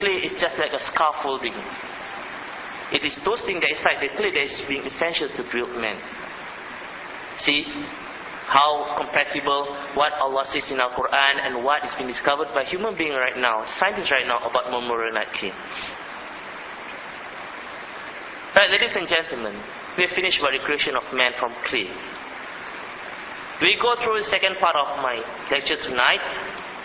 clay is just like a scaffolding. It is those things that is like the clay that is being essential to build man. See how compatible what Allah says in our Quran and what is being discovered by human beings right now, scientists right now, about memorial clay. Right, ladies and gentlemen, we have finished about the creation of man from clay. We go through the second part of my lecture tonight,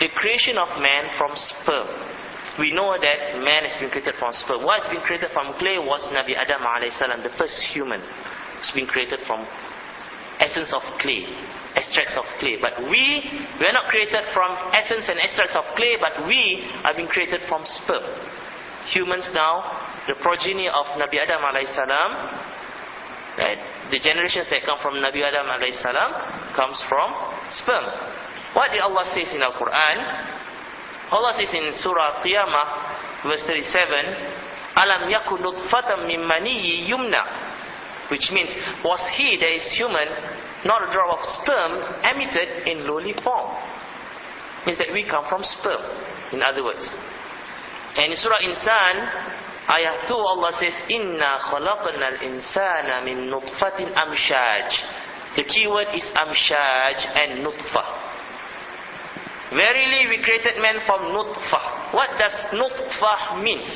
the creation of man from sperm. We know that man has been created from sperm. What has been created from clay was Nabi Adam alayhi salam, the first human. It's been created from essence of clay, extracts of clay. But we are not created from essence and extracts of clay, but we are being created from sperm. Humans now, the progeny of Nabi Adam alayhi salam, right? The generations that come from Nabi Adam alayhi salam comes from sperm. What did Allah say in Al Quran? Allah says in Surah Qiyamah, verse 37, Alam yakun nutfatan min maniyyi yumna, which means, was he, that is human, not a drop of sperm emitted in lowly form? Means that we come from sperm, in other words. And in Surah Insan, ayah 2, Allah says, Inna khalaqna al-insana min nutfatin amshaj. The key word is amshaj and nutfah. Verily we created man from nutfah. What does nutfah means?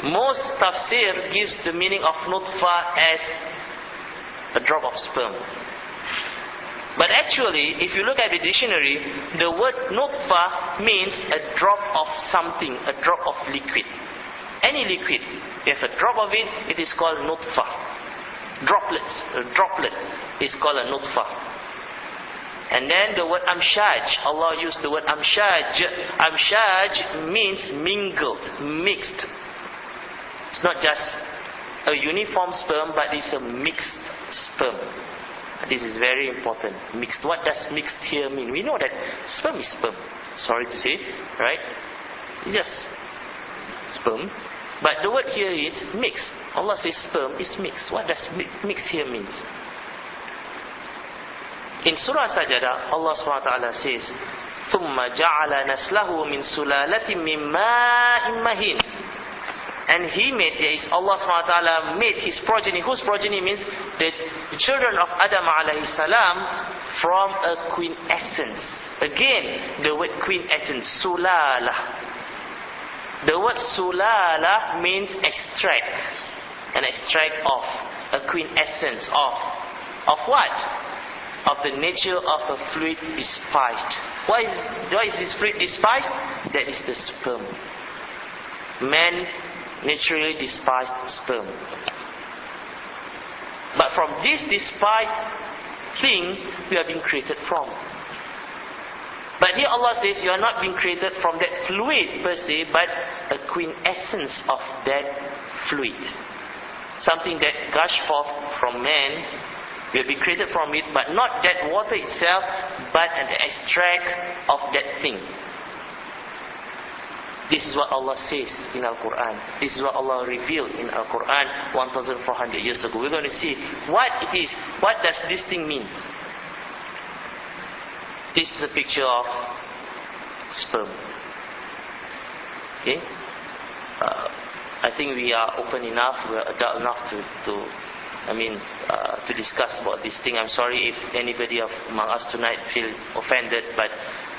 Most tafsir gives the meaning of nutfah as a drop of sperm. But actually, if you look at the dictionary, the word nutfah means a drop of something, a drop of liquid. Any liquid, if a drop of it, it is called nutfah. Droplets, a droplet is called a nutfah. And then the word amshaj, Allah used the word amshaj. Amshaj means mingled, mixed. It's not just a uniform sperm, but it's a mixed sperm. This is very important. Mixed. What does mixed here mean? We know that sperm is sperm. Sorry to say, right? It's just sperm. But the word here is mixed. Allah says sperm is mixed. What does mix here means? In Surah Sajdah, Allah SWT says, ثُمَّ جَعَلَ نَسْلَهُ مِنْ سُلَالَةٍ مِنْ مَاءٍ مَهِينٍ. And He made, there is Allah SWT made His progeny. Whose progeny means? The children of Adam alayhi salam from a quintessence. Again, the word quintessence, sulala. The word sulala means extract. An extract of, a quintessence of what? Of the nature of a fluid despised. Why is this fluid despised? That is the sperm. Man naturally despised sperm. But from this despised thing, we are being created from. But here Allah says, you are not being created from that fluid per se, but a quintessence of that fluid. Something that gushed forth from man. We have been created from it, but not that water itself, but an extract of that thing. This is what Allah says in Al-Quran. This is what Allah revealed in Al-Quran 1,400 years ago. We're going to see what it is. What does this thing mean? This is a picture of sperm. Okay? I think we are open enough, we are adult enough to discuss about this thing. I'm sorry if anybody among us tonight feel offended, but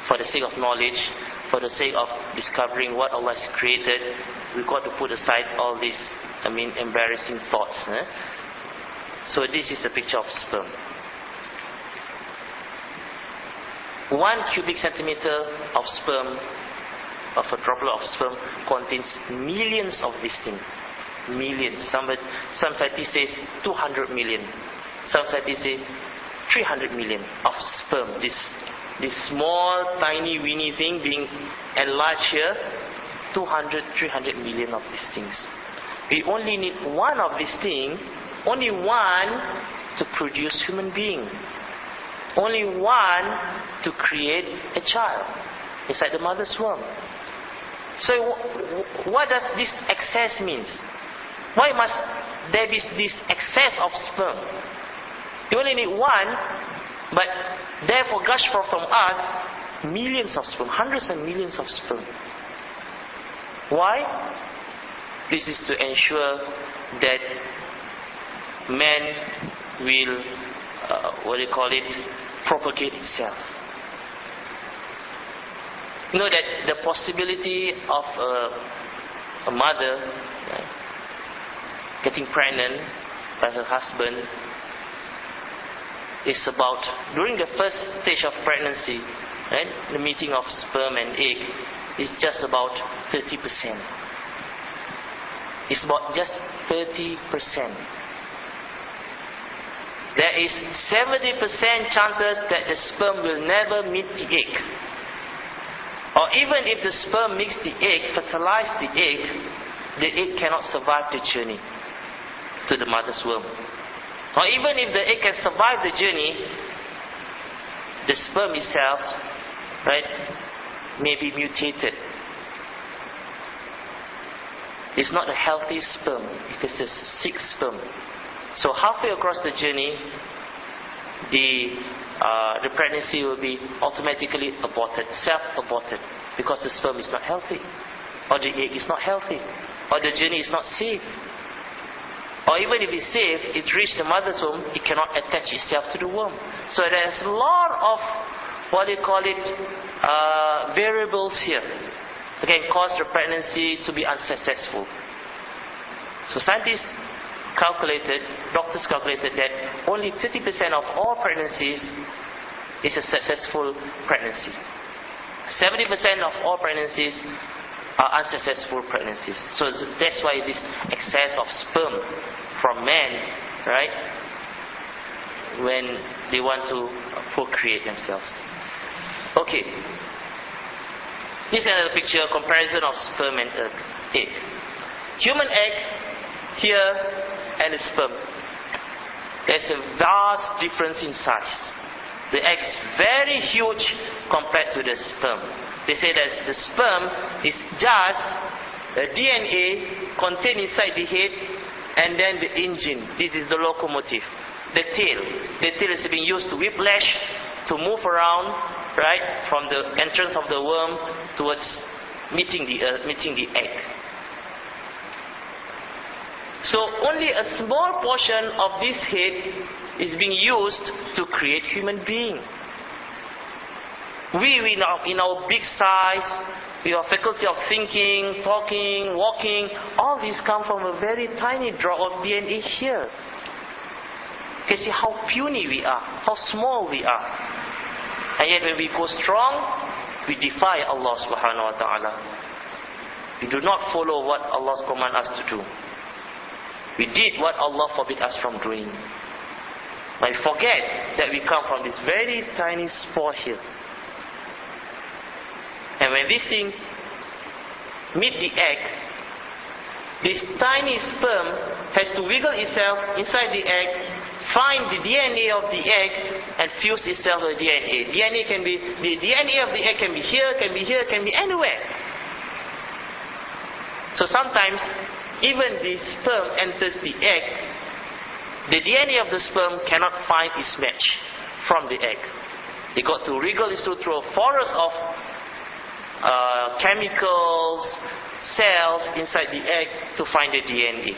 for the sake of knowledge, for the sake of discovering what Allah has created, we've got to put aside all these, embarrassing thoughts. So this is the picture of sperm. 1 cubic centimeter of sperm, of a droplet of sperm, contains millions of these things. Millions. Some scientists say 200 million. Some scientists say 300 million of sperm. This small, tiny, weeny thing being enlarged here, 200, 300 million of these things. We only need one of these things, only one to produce human being. Only one to create a child inside the mother's womb. So what does this excess means? Why must there be this excess of sperm? You only need one, but therefore gush forth from us millions of sperm, hundreds and millions of sperm. Why? This is to ensure that man will, propagate itself. You know that the possibility of a mother getting pregnant by her husband is about, during the first stage of pregnancy, right, the meeting of sperm and egg is just about 30%. It's about just 30%. There is 70% chances that the sperm will never meet the egg. Or even if the sperm meets the egg, fertilize the egg cannot survive the journey to the mother's womb. Or even if the egg can survive the journey, the sperm itself, right, may be mutated. It's not a healthy sperm, it's a sick sperm. So halfway across the journey, the pregnancy will be automatically aborted, self-aborted, because the sperm is not healthy, or the egg is not healthy, or the journey is not safe. Or even if it's safe, it reaches the mother's womb, it cannot attach itself to the womb. So there's a lot of variables here that can cause the pregnancy to be unsuccessful. So doctors calculated that only 30% of all pregnancies is a successful pregnancy. 70% of all pregnancies are unsuccessful pregnancies. So that's why this excess of sperm from men, right, when they want to procreate themselves. Okay. This is another picture, comparison of sperm and egg. Human egg here and the sperm. There's a vast difference in size. The egg is very huge compared to the sperm. They say that the sperm is just the DNA contained inside the head, and then the engine. This is the locomotive. The tail. The tail is being used to whiplash, to move around, right, from the entrance of the worm towards meeting the egg. So only a small portion of this head is being used to create human being. We now, in our big size, with our faculty of thinking, talking, walking, all these come from a very tiny drop of DNA here. You can see how puny we are, how small we are. And yet when we go strong, we defy Allah subhanahu wa ta'ala. We do not follow what Allah commands us to do. We did what Allah forbid us from doing. But we forget that we come from this very tiny spore here. And when this thing meet the egg, this tiny sperm has to wiggle itself inside the egg, find the DNA of the egg, and fuse itself with DNA. The DNA of the egg can be here, can be here, can be anywhere. So sometimes, even the sperm enters the egg, the DNA of the sperm cannot find its match from the egg. They got to wriggle it through a forest of chemicals, cells inside the egg to find the DNA.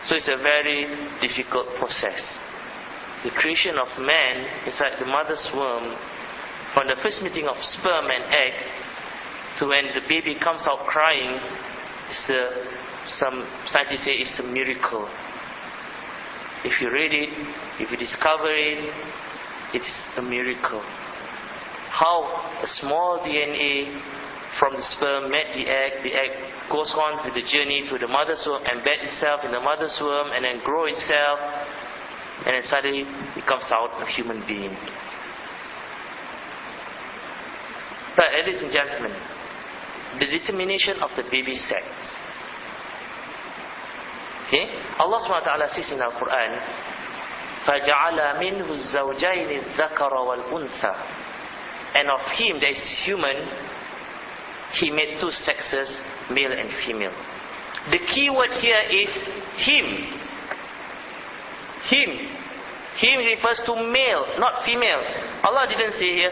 So it's a very difficult process. The creation of man inside the mother's womb, from the first meeting of sperm and egg to when the baby comes out crying, some scientists say it's a miracle. If you read it, if you discover it, it's a miracle. How a small DNA from the sperm met the egg goes on with the journey to the mother's womb, embed itself in the mother's womb, and then grow itself, and then suddenly it comes out a human being. But ladies and gentlemen, the determination of the baby sex. Okay? Allah SWT says in Al-Quran, فَجَعَلَ مِنْهُ الزَّوْجَيْنِ الذَّكَرَ وَالْأُنْثَى. And of him, that is human, he made two sexes, male and female. The key word here is him. Him. Him refers to male, not female. Allah didn't say here,